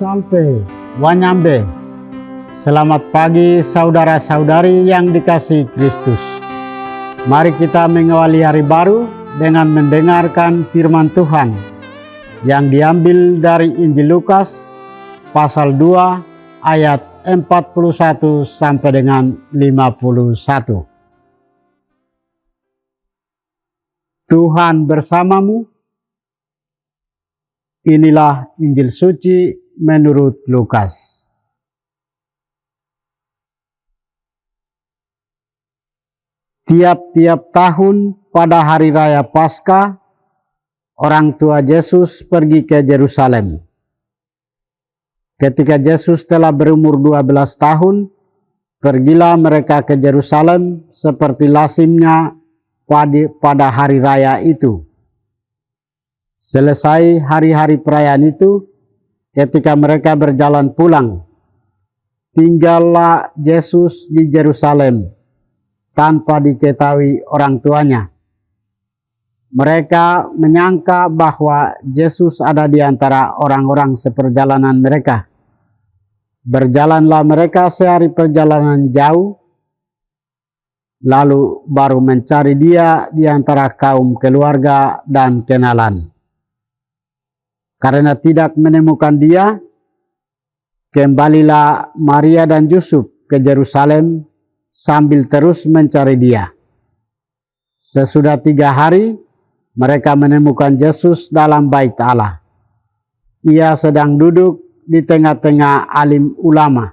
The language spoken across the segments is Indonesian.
Sampai Wanyambe. Selamat pagi saudara-saudari yang dikasihi Kristus. Mari kita mengawali hari baru dengan mendengarkan firman Tuhan yang diambil dari Injil Lukas pasal 2 ayat 41 sampai dengan 51. Tuhan bersamamu. Inilah Injil suci menurut Lukas. Tiap-tiap tahun pada hari raya Paskah, orang tua Yesus pergi ke Yerusalem. Ketika Yesus telah berumur 12 tahun, pergilah mereka ke Yerusalem seperti lazimnya pada hari raya itu. Selesai hari-hari perayaan itu, ketika mereka berjalan pulang, tinggallah Yesus di Yerusalem tanpa diketahui orang tuanya. Mereka menyangka bahwa Yesus ada di antara orang-orang seperjalanan mereka. Berjalanlah mereka sehari perjalanan jauh, lalu baru mencari dia di antara kaum keluarga dan kenalan. Karena tidak menemukan dia, kembalilah Maria dan Yusuf ke Yerusalem sambil terus mencari dia. Sesudah 3 hari, mereka menemukan Yesus dalam bait Allah. Ia sedang duduk di tengah-tengah alim ulama,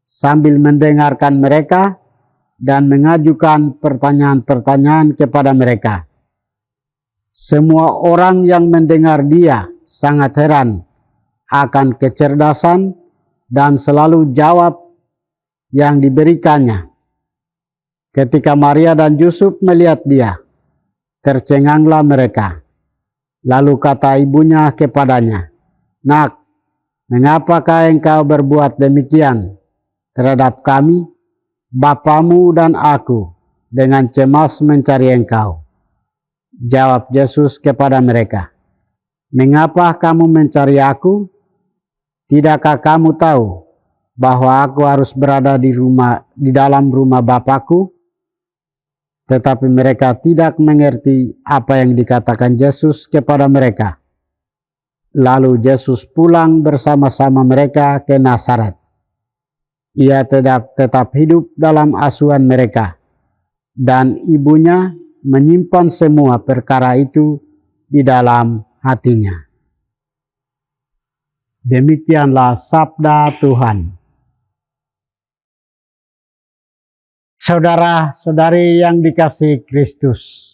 sambil mendengarkan mereka dan mengajukan pertanyaan-pertanyaan kepada mereka. Semua orang yang mendengar dia sangat heran akan kecerdasan dan selalu jawab yang diberikannya. Ketika Maria dan Yusuf melihat dia, tercenganglah mereka. Lalu kata ibunya kepadanya, "Nak, mengapakah engkau berbuat demikian terhadap kami, bapamu dan aku, dengan cemas mencari engkau?" Jawab Yesus kepada mereka, "Mengapa kamu mencari aku? Tidakkah kamu tahu bahwa aku harus berada di dalam rumah Bapakku?" Tetapi mereka tidak mengerti apa yang dikatakan Yesus kepada mereka. Lalu Yesus pulang bersama-sama mereka ke Nazaret. Ia tetap hidup dalam asuhan mereka, dan ibunya menyimpan semua perkara itu di dalam hatinya. Demikianlah sabda Tuhan. Saudara-saudari yang dikasihi Kristus,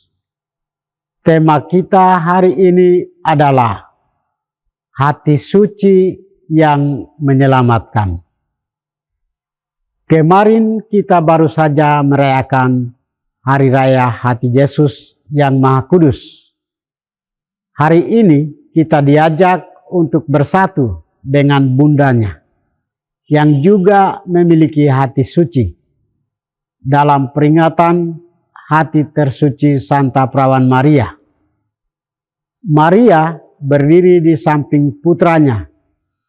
tema kita hari ini adalah hati suci yang menyelamatkan. Kemarin kita baru saja merayakan Hari Raya Hati Yesus yang Maha Kudus. Hari ini kita diajak untuk bersatu dengan bundanya yang juga memiliki hati suci dalam peringatan hati tersuci Santa Perawan Maria. Maria berdiri di samping putranya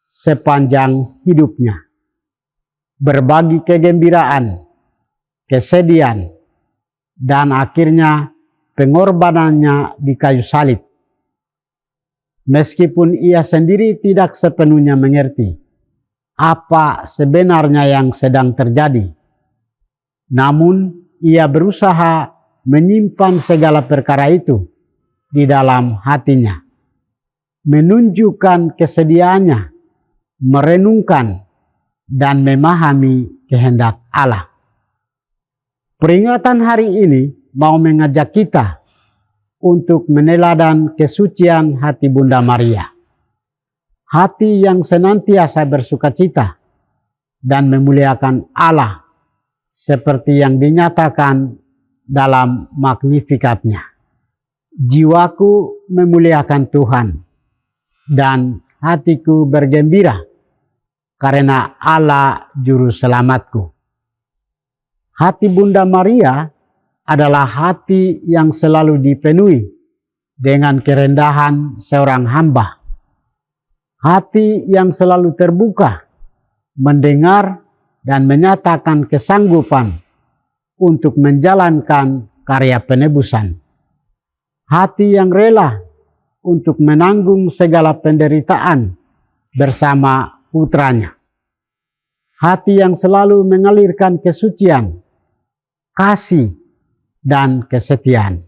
sepanjang hidupnya, berbagi kegembiraan, kesedihan, dan akhirnya pengorbanannya di kayu salib. Meskipun ia sendiri tidak sepenuhnya mengerti apa sebenarnya yang sedang terjadi, namun ia berusaha menyimpan segala perkara itu di dalam hatinya, menunjukkan kesediaannya, merenungkan dan memahami kehendak Allah. Peringatan hari ini mau mengajak kita untuk meneladan kesucian hati Bunda Maria. Hati yang senantiasa bersukacita dan memuliakan Allah seperti yang dinyatakan dalam Magnificat-Nya. Jiwaku memuliakan Tuhan dan hatiku bergembira karena Allah Juru Selamatku. Hati Bunda Maria adalah hati yang selalu dipenuhi dengan kerendahan seorang hamba. hati yang selalu terbuka, mendengar dan menyatakan kesanggupan untuk menjalankan karya penebusan. Hati yang rela untuk menanggung segala penderitaan bersama putranya. Hati yang selalu mengalirkan kesucian, kasih, dan kesetiaan.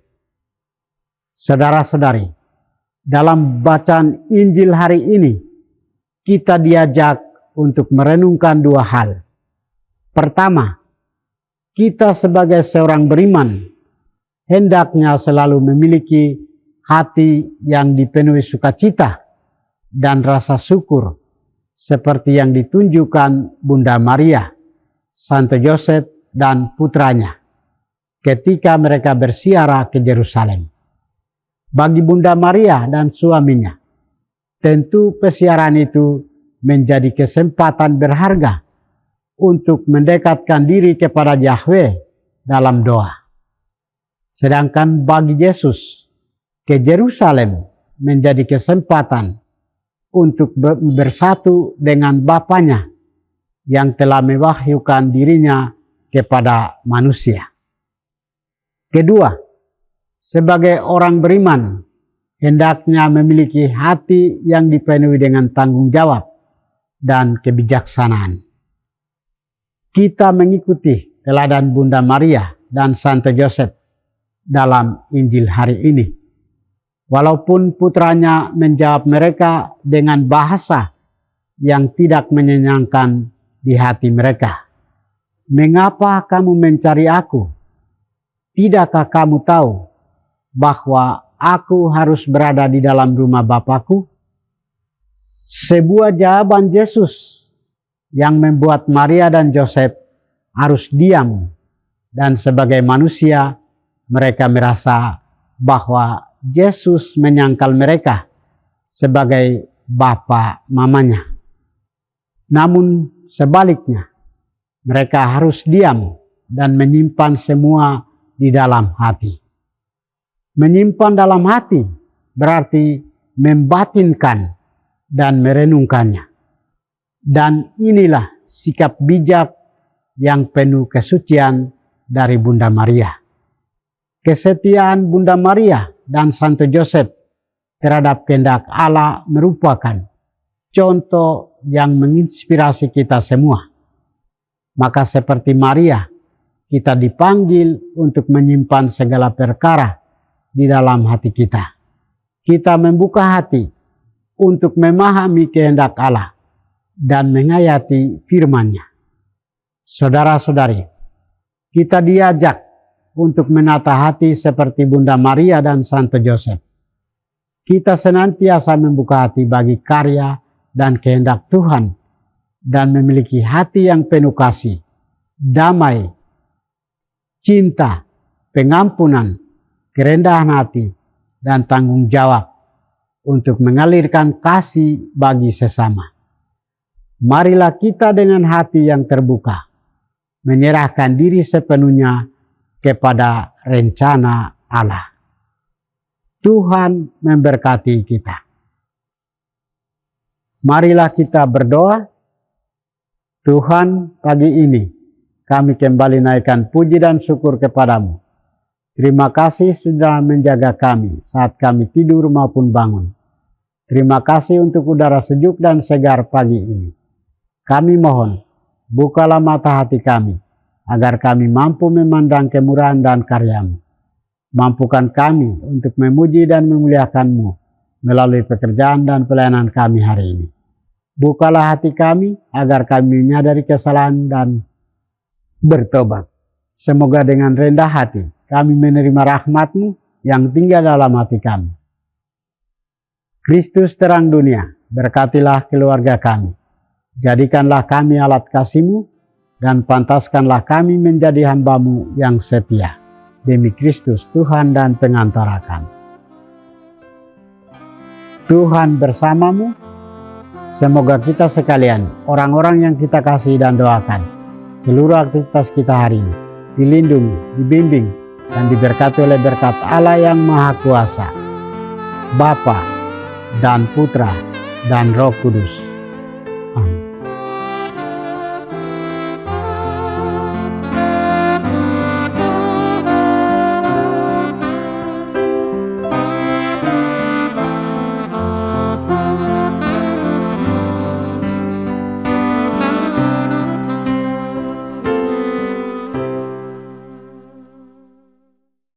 Saudara-saudari, dalam bacaan Injil hari ini, kita diajak untuk merenungkan dua hal. Pertama, kita sebagai seorang beriman, hendaknya selalu memiliki hati yang dipenuhi sukacita dan rasa syukur, seperti yang ditunjukkan Bunda Maria, Santo Yosef, dan putranya ketika mereka berziarah ke Yerusalem. Bagi Bunda Maria dan suaminya, tentu peziarahan itu menjadi kesempatan berharga untuk mendekatkan diri kepada Yahweh dalam doa. Sedangkan bagi Yesus, ke Yerusalem menjadi kesempatan untuk bersatu dengan Bapanya yang telah mewahyukan dirinya kepada manusia. Kedua, sebagai orang beriman, hendaknya memiliki hati yang dipenuhi dengan tanggung jawab dan kebijaksanaan. Kita mengikuti teladan Bunda Maria dan Santo Yosef dalam Injil hari ini. Walaupun putranya menjawab mereka dengan bahasa yang tidak menyenangkan di hati mereka. "Mengapa kamu mencari aku? Tidakkah kamu tahu bahwa aku harus berada di dalam rumah Bapakku?" Sebuah jawaban Yesus yang membuat Maria dan Yosef harus diam, dan sebagai manusia mereka merasa bahwa Yesus menyangkal mereka sebagai bapa mamanya. Namun sebaliknya, mereka harus diam dan menyimpan semua di dalam hati. Menyimpan dalam hati berarti membatinkan dan merenungkannya. Dan inilah sikap bijak yang penuh kesucian dari Bunda Maria. Kesetiaan Bunda Maria dan Santo Yosef terhadap kehendak Allah merupakan contoh yang menginspirasi kita semua. Maka seperti Maria, kita dipanggil untuk menyimpan segala perkara di dalam hati kita. Kita membuka hati untuk memahami kehendak Allah dan menghayati firman-Nya. Saudara-saudari, kita diajak untuk menata hati seperti Bunda Maria dan Santo Yosef. Kita senantiasa membuka hati bagi karya dan kehendak Tuhan dan memiliki hati yang penuh kasih, damai, cinta, pengampunan, kerendahan hati, dan tanggung jawab untuk mengalirkan kasih bagi sesama. Marilah kita dengan hati yang terbuka, menyerahkan diri sepenuhnya kepada rencana Allah. Tuhan memberkati kita. Marilah kita berdoa. Tuhan, pagi ini kami kembali naikkan puji dan syukur kepadamu. Terima kasih sudah menjaga kami saat kami tidur maupun bangun. Terima kasih untuk udara sejuk dan segar pagi ini. Kami mohon, bukalah mata hati kami, agar kami mampu memandang kemurahan dan karya-Mu. Mampukan kami untuk memuji dan memuliakan-Mu melalui pekerjaan dan pelayanan kami hari ini. Bukalah hati kami agar kami menyadari kesalahan dan bertobat. Semoga dengan rendah hati kami menerima rahmat-Mu yang tinggal dalam hati kami. Kristus terang dunia, berkatilah keluarga kami. Jadikanlah kami alat kasih-Mu dan pantaskanlah kami menjadi hamba-Mu yang setia. Demi Kristus Tuhan dan pengantara kami. Tuhan bersamamu. Semoga kita sekalian, orang-orang yang kita kasih dan doakan, seluruh aktivitas kita hari ini, dilindungi, dibimbing, dan diberkati oleh berkat Allah yang Maha Kuasa, Bapa dan Putra dan Roh Kudus.